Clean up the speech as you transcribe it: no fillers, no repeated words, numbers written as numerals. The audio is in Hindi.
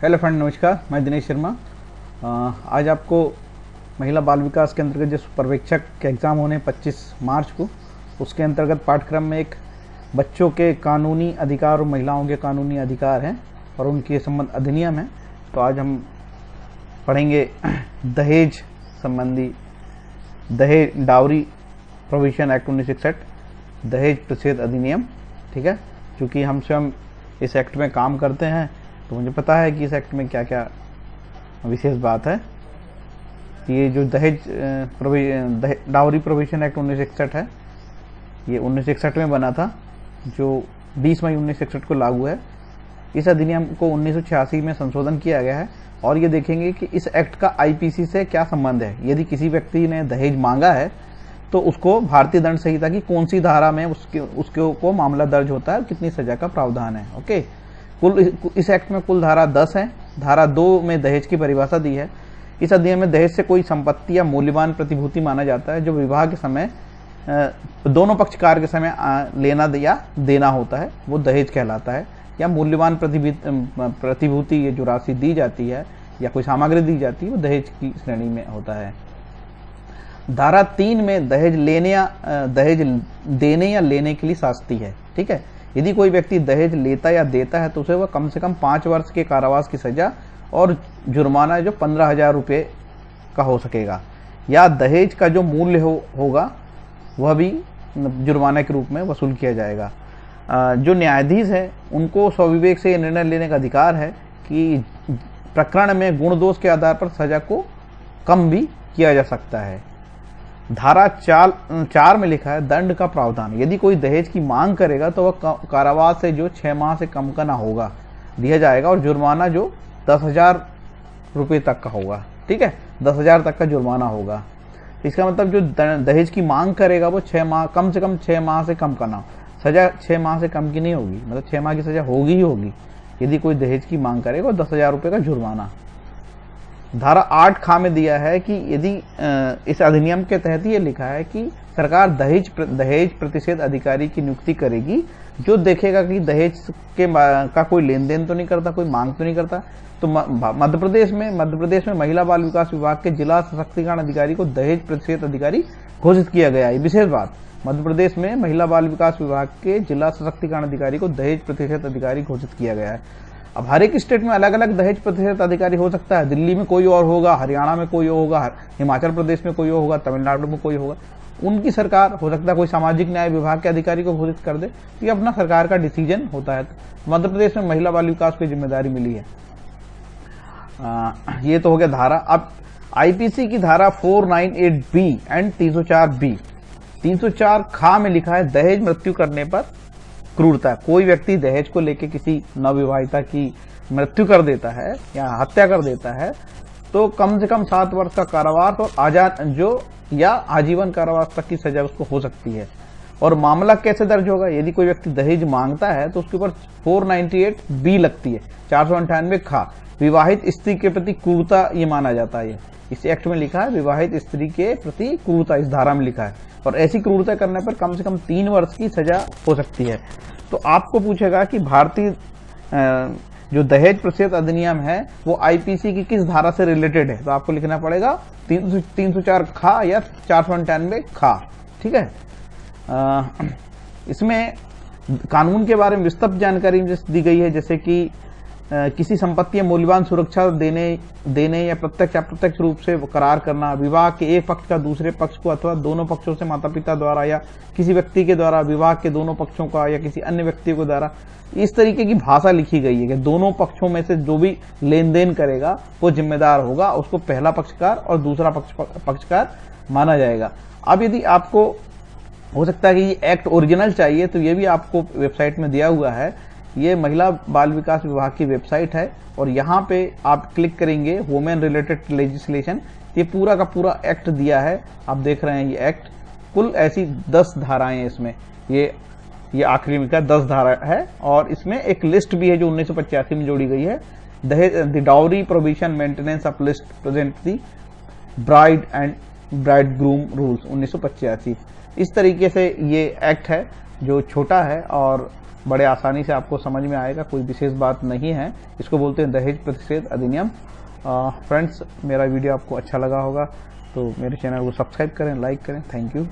हेलो फ्रेंड, नमस्कार। मैं दिनेश शर्मा। आज आपको महिला बाल विकास के अंतर्गत जो पर्यवेक्षक के एग्ज़ाम होने 25 मार्च को, उसके अंतर्गत पाठ्यक्रम में एक बच्चों के कानूनी अधिकार और महिलाओं के कानूनी अधिकार हैं और उनके संबंध अधिनियम है। तो आज हम पढ़ेंगे दहेज संबंधी, दहेज डाउरी प्रोविजन एक्ट 1961, दहेज प्रतिषेध अधिनियम। ठीक है, क्योंकि हम स्वयं इस एक्ट में काम करते हैं तो मुझे पता है कि इस एक्ट में क्या क्या विशेष बात है। ये जो डाउरी प्रोविजन एक्ट 1961 है, ये 1961 में बना था, जो 20 मई 1961 को लागू है। इस अधिनियम को 1986 में संशोधन किया गया है और ये देखेंगे कि इस एक्ट का आईपीसी से क्या संबंध है। यदि किसी व्यक्ति ने दहेज मांगा है तो उसको भारतीय दंड संहिता की कौन सी धारा में उसके को मामला दर्ज होता है और कितनी सजा का प्रावधान है। ओके, इस एक्ट में कुल धारा 10 है। धारा 2 में दहेज की परिभाषा दी है। इस अधिनियम में दहेज से कोई संपत्ति या मूल्यवान प्रतिभूति माना जाता है जो विवाह के समय दोनों पक्षकार के समय लेना या देना होता है, वो दहेज कहलाता है। या मूल्यवान प्रतिभूति, ये जो राशि दी जाती है या कोई सामग्री दी जाती है, वो दहेज की श्रेणी में होता है। धारा 3 में दहेज देने या लेने के लिए शास्ति है। ठीक है, यदि कोई व्यक्ति दहेज लेता या देता है तो उसे वह कम से कम 5 वर्ष के कारावास की सजा और जुर्माना जो 15,000 रुपये का हो सकेगा, या दहेज का जो मूल्य होगा वह भी जुर्माना के रूप में वसूल किया जाएगा। जो न्यायाधीश है उनको स्वविवेक से यह निर्णय लेने का अधिकार है कि प्रकरण में गुण दोष के आधार पर सजा को कम भी किया जा सकता है। धारा 4 में लिखा है दंड का प्रावधान। यदि कोई दहेज की मांग करेगा तो वह कारावास से जो 6 माह से कम का ना होगा दिया जाएगा और जुर्माना जो 10,000 रुपये तक का होगा। ठीक है, 10,000 तक का जुर्माना होगा। इसका मतलब जो दहेज की मांग करेगा वो 6 माह, कम से कम 6 माह से कम का ना हो। सजा 6 माह से कम की नहीं होगी, मतलब 6 माह की सजा होगी ही होगी यदि कोई दहेज की मांग करेगा, 10,000 रुपये का जुर्माना। धारा 8 खा में दिया है कि यदि इस अधिनियम के तहत ये लिखा है कि सरकार दहेज प्रतिषेध अधिकारी की नियुक्ति करेगी जो देखेगा कि दहेज का कोई लेन देन तो नहीं करता, कोई मांग तो नहीं करता। तो मध्य प्रदेश में महिला बाल विकास विभाग के जिला सशक्तिकरण अधिकारी को दहेज प्रतिषेध अधिकारी घोषित किया गया है। विशेष बात, मध्य प्रदेश में महिला बाल विकास विभाग के जिला सशक्तिकरण अधिकारी को दहेज प्रतिषेध अधिकारी घोषित किया गया है। अब हर एक स्टेट में अलग अलग दहेज प्रतिषेध अधिकारी हो सकता है। दिल्ली में कोई और होगा, हरियाणा में कोई और होगा, हिमाचल प्रदेश में कोई और होगा, तमिलनाडु में कोई होगा। उनकी सरकार हो सकता है कोई सामाजिक न्याय विभाग के अधिकारी को घोषित कर दे, तो ये अपना सरकार का डिसीजन होता है। मध्य प्रदेश में महिला बाल विकास की जिम्मेदारी मिली है। ये तो हो गया धारा। अब आईपीसी की धारा 498B एंड 304B। 304 खा में लिखा है दहेज मृत्यु करने पर क्रूरता। कोई व्यक्ति दहेज को लेकर किसी नवविवाहिता की मृत्यु कर देता है या हत्या कर देता है तो कम से कम 7 वर्ष का कारावास और आजीवन कारावास तक की सजा उसको हो सकती है। और मामला कैसे दर्ज होगा? यदि कोई व्यक्ति दहेज मांगता है तो उसके ऊपर 498B लगती है। 498 खा, विवाहित स्त्री के प्रति क्रूरता ये माना जाता है। इस एक्ट में लिखा है विवाहित स्त्री के प्रति क्रूरता, इस धारा में लिखा है, और ऐसी क्रूरता करने पर कम से कम 3 वर्ष की सजा हो सकती है। तो आपको पूछेगा कि भारतीय जो दहेज प्रतिषेध अधिनियम है वो आईपीसी की किस धारा से रिलेटेड है, तो आपको लिखना पड़ेगा 304 खा या 498 खा। ठीक है, इसमें कानून के बारे में विस्तृत जानकारी दी गई है, जैसे कि किसी संपत्ति या मूल्यवान सुरक्षा देने या प्रत्यक्ष अप्रत्यक्ष रूप से करार करना, विवाह के एक पक्ष का दूसरे पक्ष को अथवा दोनों पक्षों से माता पिता द्वारा या किसी व्यक्ति के द्वारा, विवाह के दोनों पक्षों का या किसी अन्य व्यक्ति के द्वारा। इस तरीके की भाषा लिखी गई है कि दोनों पक्षों में से जो भी लेन देन करेगा वो जिम्मेदार होगा, उसको पहला पक्षकार और दूसरा पक्षकार माना जाएगा। अब यदि आपको हो सकता है कि ये एक्ट ओरिजिनल चाहिए तो ये भी आपको वेबसाइट में दिया हुआ है। ये महिला बाल विकास विभाग की वेबसाइट है और यहाँ पे आप क्लिक करेंगे वुमेन रिलेटेड लेजिस्लेशन, ये पूरा का पूरा एक्ट दिया है। आप देख रहे हैं ये एक्ट, कुल ऐसी 10 धाराएं हैं इसमें। ये आखिरी में का 10 धारा है और इसमें एक लिस्ट भी है जो 1985 में जोड़ी गई है। The dowry provision maintenance of list present the bride and bride groom rules 1985। इस तरीके से ये एक्ट है जो छोटा है और बड़े आसानी से आपको समझ में आएगा, कोई विशेष बात नहीं है। इसको बोलते हैं दहेज प्रतिषेध अधिनियम। फ्रेंड्स, मेरा वीडियो आपको अच्छा लगा होगा तो मेरे चैनल को सब्सक्राइब करें, लाइक करें। Thank you.